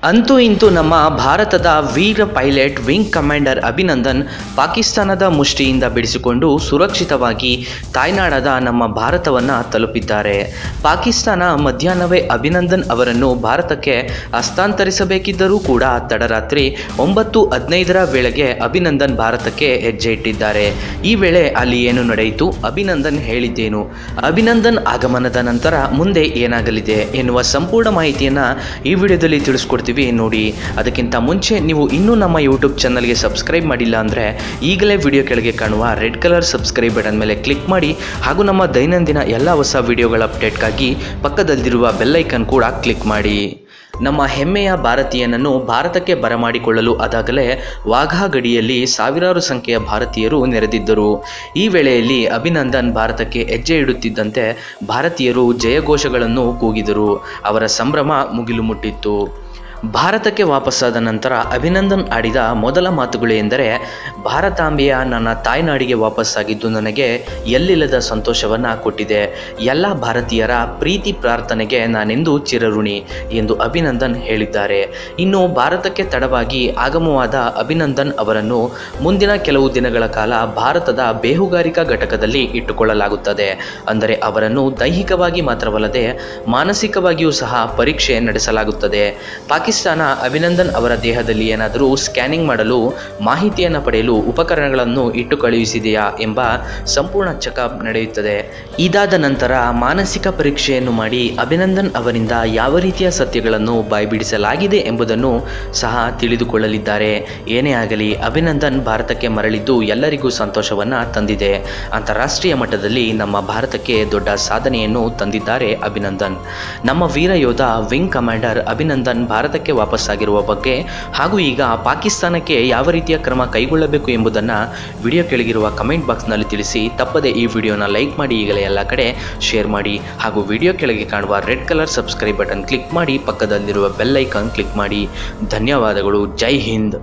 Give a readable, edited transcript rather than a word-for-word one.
ಅಂತೂ ಇಂತೂ ನಮ್ಮ ಭಾರತದ ವೀರ ಪೈಲಟ್ ವಿಂಗ್ ಕಮಾಂಡರ್ ಅಭಿನಂದನ್ ಪಾಕಿಸ್ತಾನದ ಮುಷ್ಟಿಯಿಂದ ಬಿಡಿಸಿಕೊಂಡು ಸುರಕ್ಷಿತವಾಗಿ ತಾಯ್ನಾಡಾದ ನಮ್ಮ ಭಾರತವನ್ನು ತಲುಪಿದ್ದಾರೆ. ಪಾಕಿಸ್ತಾನ ಮಧ್ಯಾಹ್ನವೇ ಅಭಿನಂದನ್ ಅವರನ್ನು ಭಾರತಕ್ಕೆ ಹಸ್ತಾಂತರಿಸಬೇಕಿದ್ದರೂ ಕೂಡ ತಡರಾತ್ರಿ 9:15 ವೇಳೆಗೆ ಅಭಿನಂದನ್ ಭಾರತಕ್ಕೆ ಹೆಜ್ಜೆ ಇಟ್ಟಿದ್ದಾರೆ. ಈ ವೇಳೆ ಅಲ್ಲಿ ಏನು ನಡೆಯಿತು, ಅಭಿನಂದನ್ ಹೇಳಿದ್ದೇನು, ಅಭಿನಂದನ್ ಆಗಮನದ ನಂತರ ಮುಂದೆ ಏನಾಗಲಿದೆ ಎನ್ನುವ ಸಂಪೂರ್ಣ ಮಾಹಿತಿಯನ್ನು ಈ ವಿಡಿಯೋದಲ್ಲಿ ತಿಳಿಸ್ಕೊಡ್ತೀವಿ ನೋಡಿ. ಅದಕ್ಕಿಂತ ಮುಂಚೆ ನೀವು ಇನ್ನೂ ನಮ್ಮ ಯೂಟ್ಯೂಬ್ ಚಾನಲ್ಗೆ ಸಬ್ಸ್ಕ್ರೈಬ್ ಮಾಡಿಲ್ಲ ಅಂದರೆ ಈಗಲೇ ವಿಡಿಯೋ ಕೆಳಗೆ ಕಾಣುವ ರೆಡ್ ಕಲರ್ ಸಬ್ಸ್ಕ್ರೈಬ್ ಬಟನ್ ಮೇಲೆ ಕ್ಲಿಕ್ ಮಾಡಿ ಹಾಗೂ ನಮ್ಮ ದೈನಂದಿನ ಎಲ್ಲ ಹೊಸ ವಿಡಿಯೋಗಳ ಅಪ್ಡೇಟ್ಗಾಗಿ ಪಕ್ಕದಲ್ಲಿರುವ ಬೆಲ್ ಐಕನ್ ಕೂಡ ಕ್ಲಿಕ್ ಮಾಡಿ. ನಮ್ಮ ಹೆಮ್ಮೆಯ ಭಾರತೀಯನನ್ನು ಭಾರತಕ್ಕೆ ಬರಮಾಡಿಕೊಳ್ಳಲು ಅದಾಗಲೇ ವಾಘಾ ಗಡಿಯಲ್ಲಿ ಸಾವಿರಾರು ಸಂಖ್ಯೆಯ ಭಾರತೀಯರು ನೆರೆದಿದ್ದರು. ಈ ವೇಳೆಯಲ್ಲಿ ಅಭಿನಂದನ್ ಭಾರತಕ್ಕೆ ಹೆಜ್ಜೆ ಇಡುತ್ತಿದ್ದಂತೆ ಭಾರತೀಯರು ಜಯಘೋಷಗಳನ್ನು ಕೂಗಿದರು. ಅವರ ಸಂಭ್ರಮ ಮುಗಿಲು ಮುಟ್ಟಿತ್ತು. ಭಾರತಕ್ಕೆ ವಾಪಸ್ಸಾದ ನಂತರ ಅಭಿನಂದನ್ ಆಡಿದ ಮೊದಲ ಮಾತುಗಳು ಎಂದರೆ, ಭಾರತಾಂಬೆಯ ನನ್ನ ತಾಯ್ನಾಡಿಗೆ ವಾಪಸ್ಸಾಗಿದ್ದು ನನಗೆ ಎಲ್ಲಿಲ್ಲದ ಸಂತೋಷವನ್ನು ಕೊಟ್ಟಿದೆ. ಎಲ್ಲ ಭಾರತೀಯರ ಪ್ರೀತಿ ಪ್ರಾರ್ಥನೆಗೆ ನಾನೆಂದು ಚಿರಋಣಿ ಎಂದು ಅಭಿನಂದನ್ ಹೇಳಿದ್ದಾರೆ. ಇನ್ನು ಭಾರತಕ್ಕೆ ತಡವಾಗಿ ಆಗಮವಾದ ಅಭಿನಂದನ್ ಅವರನ್ನು ಮುಂದಿನ ಕೆಲವು ದಿನಗಳ ಕಾಲ ಭಾರತದ ಬೇಹುಗಾರಿಕಾ ಘಟಕದಲ್ಲಿ ಇಟ್ಟುಕೊಳ್ಳಲಾಗುತ್ತದೆ. ಅಂದರೆ ಅವರನ್ನು ದೈಹಿಕವಾಗಿ ಮಾತ್ರವಲ್ಲದೆ ಮಾನಸಿಕವಾಗಿಯೂ ಸಹ ಪರೀಕ್ಷೆ ನಡೆಸಲಾಗುತ್ತದೆ. ಪಾಕಿಸ್ತಾನ ಅಭಿನಂದನ್ ಅವರ ದೇಹದಲ್ಲಿ ಏನಾದರೂ ಸ್ಕ್ಯಾನಿಂಗ್ ಮಾಡಲು ಮಾಹಿತಿಯನ್ನು ಪಡೆಯಲು ಉಪಕರಣಗಳನ್ನು ಇಟ್ಟು ಕಳುಹಿಸಿದೆಯಾ ಎಂಬ ಸಂಪೂರ್ಣ ಚೆಕಪ್ ನಡೆಯುತ್ತದೆ. ಇದಾದ ನಂತರ ಮಾನಸಿಕ ಪರೀಕ್ಷೆಯನ್ನು ಮಾಡಿ ಅಭಿನಂದನ್ ಅವರಿಂದ ಯಾವ ರೀತಿಯ ಸತ್ಯಗಳನ್ನು ಬಾಯ್ಬಿಡಿಸಲಾಗಿದೆ ಎಂಬುದನ್ನು ಸಹ ತಿಳಿದುಕೊಳ್ಳಲಿದ್ದಾರೆ. ಏನೇ ಆಗಲಿ ಅಭಿನಂದನ್ ಭಾರತಕ್ಕೆ ಮರಳಿದ್ದು ಎಲ್ಲರಿಗೂ ಸಂತೋಷವನ್ನು ತಂದಿದೆ. ಅಂತಾರಾಷ್ಟ್ರೀಯ ಮಟ್ಟದಲ್ಲಿ ನಮ್ಮ ಭಾರತಕ್ಕೆ ದೊಡ್ಡ ಸಾಧನೆಯನ್ನು ತಂದಿದ್ದಾರೆ ಅಭಿನಂದನ್. ನಮ್ಮ ವೀರ ಯೋಧ ವಿಂಗ್ ಕಮಾಂಡರ್ ಅಭಿನಂದನ್ ಭಾರತಕ್ಕೆ ವಾಪಸ್ಸಾಗಿರುವ ಬಗ್ಗೆ ಹಾಗೂ ಈಗ ಪಾಕಿಸ್ತಾನಕ್ಕೆ ಯಾವ ರೀತಿಯ ಕ್ರಮ ಕೈಗೊಳ್ಳಬೇಕು ಎಂಬುದನ್ನು ವಿಡಿಯೋ ಕೆಳಗಿರುವ ಕಮೆಂಟ್ ಬಾಕ್ಸ್ನಲ್ಲಿ ತಿಳಿಸಿ. ತಪ್ಪದೆ ಈ ವಿಡಿಯೋನ ಲೈಕ್ ಮಾಡಿ, ಈಗಲೇ ಎಲ್ಲ ಕಡೆ ಶೇರ್ ಮಾಡಿ ಹಾಗೂ ವಿಡಿಯೋ ಕೆಳಗೆ ಕಾಣುವ red colour subscribe button click ಮಾಡಿ, ಪಕ್ಕದಲ್ಲಿರುವ ಬೆಲ್ ಐಕಾನ್ ಕ್ಲಿಕ್ ಮಾಡಿ. ಧನ್ಯವಾದಗಳು. ಜೈ ಹಿಂದ್.